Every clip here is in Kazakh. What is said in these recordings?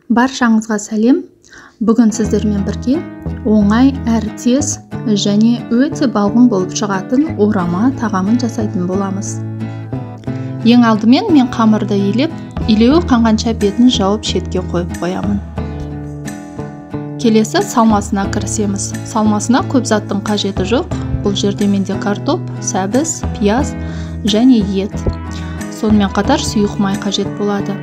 Баршаңызға сәлем. Бүгін сіздермен бірге оңай әрі тез және өте балғын болып шығатын орама тағамын жасайтын боламыз. Ең алдымен мен қамырды илеп, илеуі қанғанша бетін жауып шетке қойып қоямын. Келесі салмасына кірісеміз. Салмасына көп заттың қажеті жоқ. Бұл жерде менде картоп, сәбіз, пияз және ет. Сонымен қатар сұйық май қажет болады.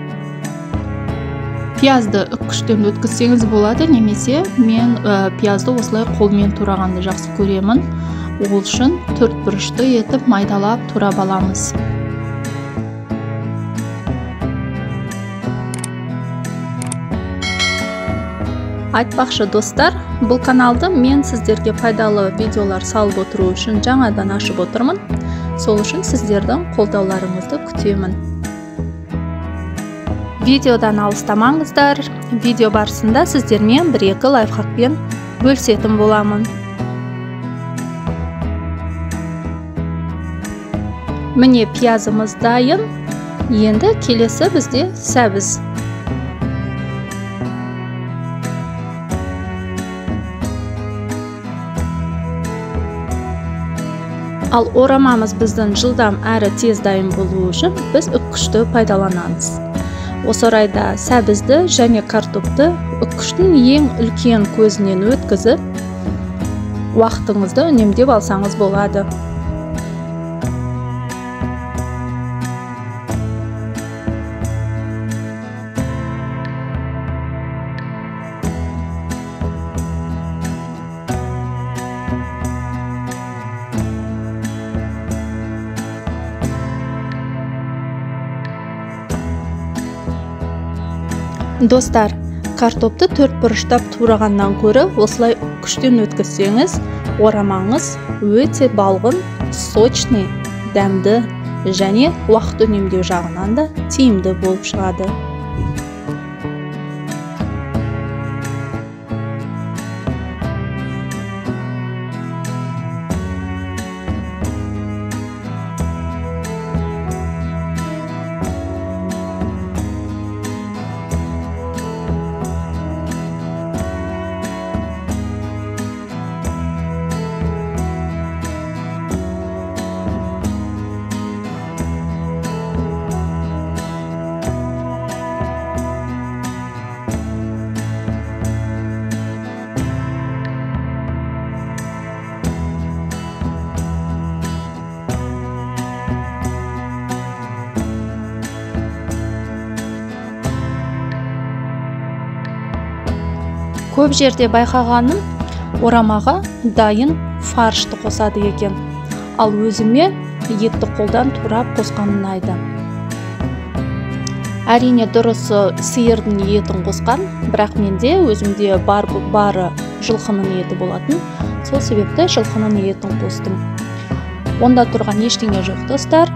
Пиязды үккіштен өткізсеңіз болады, немесе мен пиязды осылай қолмен турағанды жақсы көремін. Ол үшін төрт бұрышты етіп майдалап турап аламыз. Айтпақшы достар, бұл каналды мен сіздерге пайдалы видеолар салып отыру үшін жаңадан ашып отырмын. Сол үшін сіздердің қолдауларыңызды күтемін. Видеодан алыстамаңыздар. Видео барысында сіздермен бір-екі лайфхакпен бөлісетін боламын. Міне пиязымыз дайын. Енді келесі бізде сәбіз. Ал орамамыз біздің жылдам әрі тез дайын болуы үшін біз үккішті пайдаланамыз. Осы орайда сәбізді және картопты үккіштің ең үлкен көзінен өткізіп, уақытыңызды үнемдеп алсаңыз болады. Достар, картопты төрт бұрыштап турағаннан көрі осылай үккіштен өткізсеңіз, орамаңыз өте балғын, сочный, дәмді және уақыт үнемдеу жағынан да тиімді болып шығады. Көп жерде байқағаным, орамаға дайын фаршты қосады екен. Ал өзіме етті қолдан турап қосқан ұнайды. Әрине дұрысы сиырдың етін қосқан, бірақ менде өзімде бары жылқының еті болатын. Сол себепті жылқының етін қостым. Онда тұрған ештеңе жоқ достар.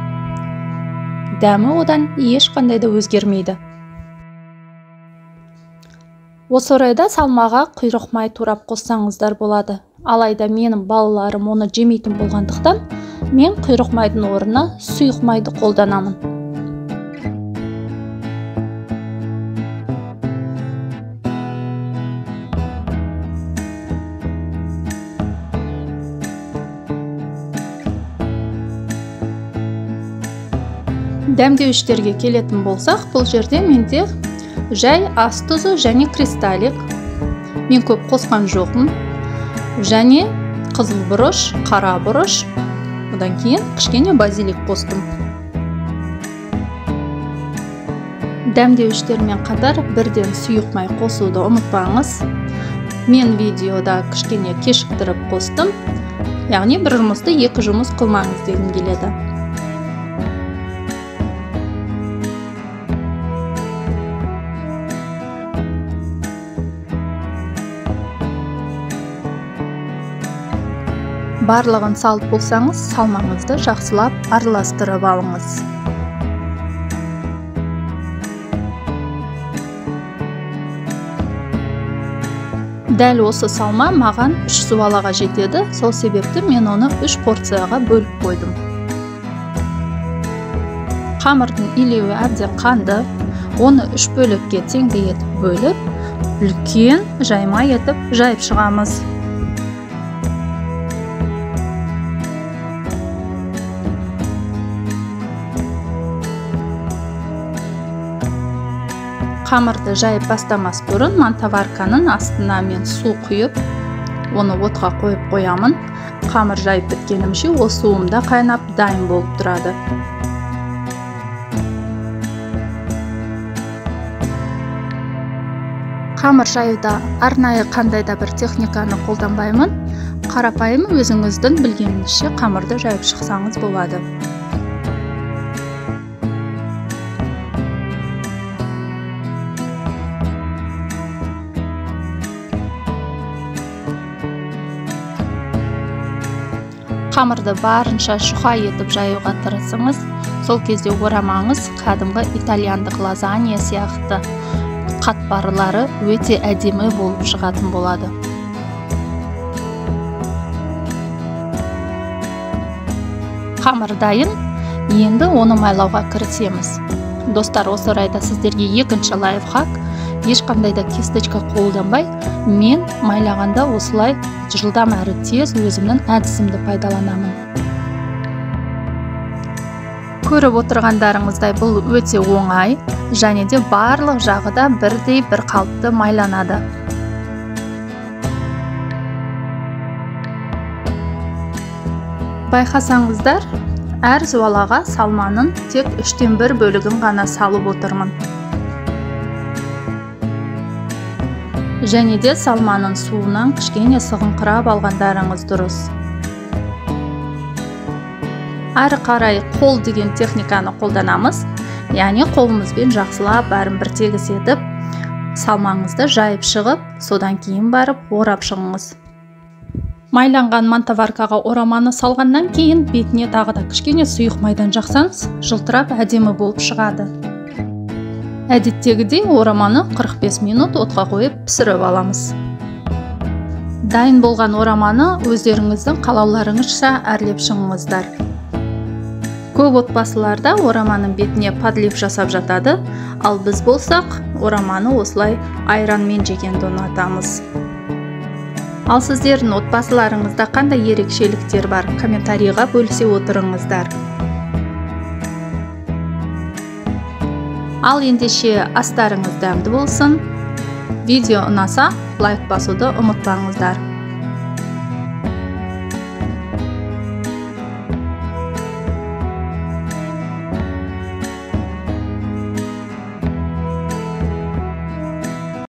Дәмі одан ешқандай да өзгермейді. Осы орайда салмаға құйрық май турап қоссаңыздар болады. Алайда менің балаларым оны жемейтін болғандықтан, мен құйрық майдың орнына сұйық майды қолданамын. Дәмдеуіштерге келетін болсақ, бұл жерде менде жай ас тұзы және кристаллик. Мен көп қосқан жоқпын. Және қызыл бұрыш, қара бұрыш. Одан кейін кішкене базилик қостым. Дәмдеуіштермен қатар бірден сұйық май қосуды ұмытпаңыз. Мен видеода кішкене кешіктіріп қостым. Яғни бір жұмысты екі жұмыс қылмаңыз дегім келеді. Барлығын салып болсаңыз, салмаңызды жақсылап араластырып алыңыз. Дәл осы салма маған 3 суалаға жетеді, сол себепті мен оны 3 порцияға бөліп қойдым. Қамырдың илеуі әбден қанды. Оны 3 бөлікке теңдей етіп бөліп, үлкен жайма етіп жайып шығамыз. Қамырды жайып бастамас бұрын мантаварканың астына мен су құйып, оны отқа қойып қоямын. Қамыр жайып біткенімше, ол суымда қайнап дайын болып тұрады. Қамыр жаюда арнайы қандай да бір техниканы қолданбаймын. Қарапайым өзіңіздің білгеніңізше қамырды жайып шықсаңыз болады. Қамырды барынша жұқа етіп жаюға тырысыңыз. Сол кезде орамаңыз кәдімгі итальяндық лазанья сияқты қатпарлары өте әдемі болып шығатын болады. Қамыр дайын, енді оны майлауға кірісеміз. Достар, осы орайда сіздерге екінші лайфхак: ешқандай да кисточка қолданбай, мен майлағанда осылай жылдам әрі тез өзімнің әдісімді пайдаланамын. Көріп отырғандарыңыздай бұл өте оңай, және де барлық жағы да бірдей бір қалыпты майланады. Байқасаңыздар, әр зуалаға салманың тек 3-тен 1 бөлігін ғана салып отырмын. Және де салманың суынан кішкене сығыңқырап алғандарыңыз дұрыс. Әрі қарай қол деген техниканы қолданамыз. Яғни қолымызбен жақсылап бәрін бір тегіс етіп, салмаңызды жайып шығып, содан кейін барып орап шығыңыз. Майланған мантаваркаға ораманы салғаннан кейін бетіне тағы да кішкене сұйық майдан жақсаңыз, жылтырап әдемі болып шығады. Әдеттегідей ораманы 45 минут отқа қойып пісіріп аламыз. Дайын болған ораманы өздеріңіздің қалауларыңызша әрлеп шығыңыздар. Көп отбасыларда ораманың бетіне подлив жасап жатады, ал біз болсақ, ораманы осылай айранмен жегенді ұнатамыз. Ал сіздердің отбасыларыңызда қандай ерекшеліктер бар, комментарийға бөлісе отырыңыздар. Ал ендеше астарыңыз дәмді болсын. Видео ұнаса, лайк басуды ұмытпаңыздар.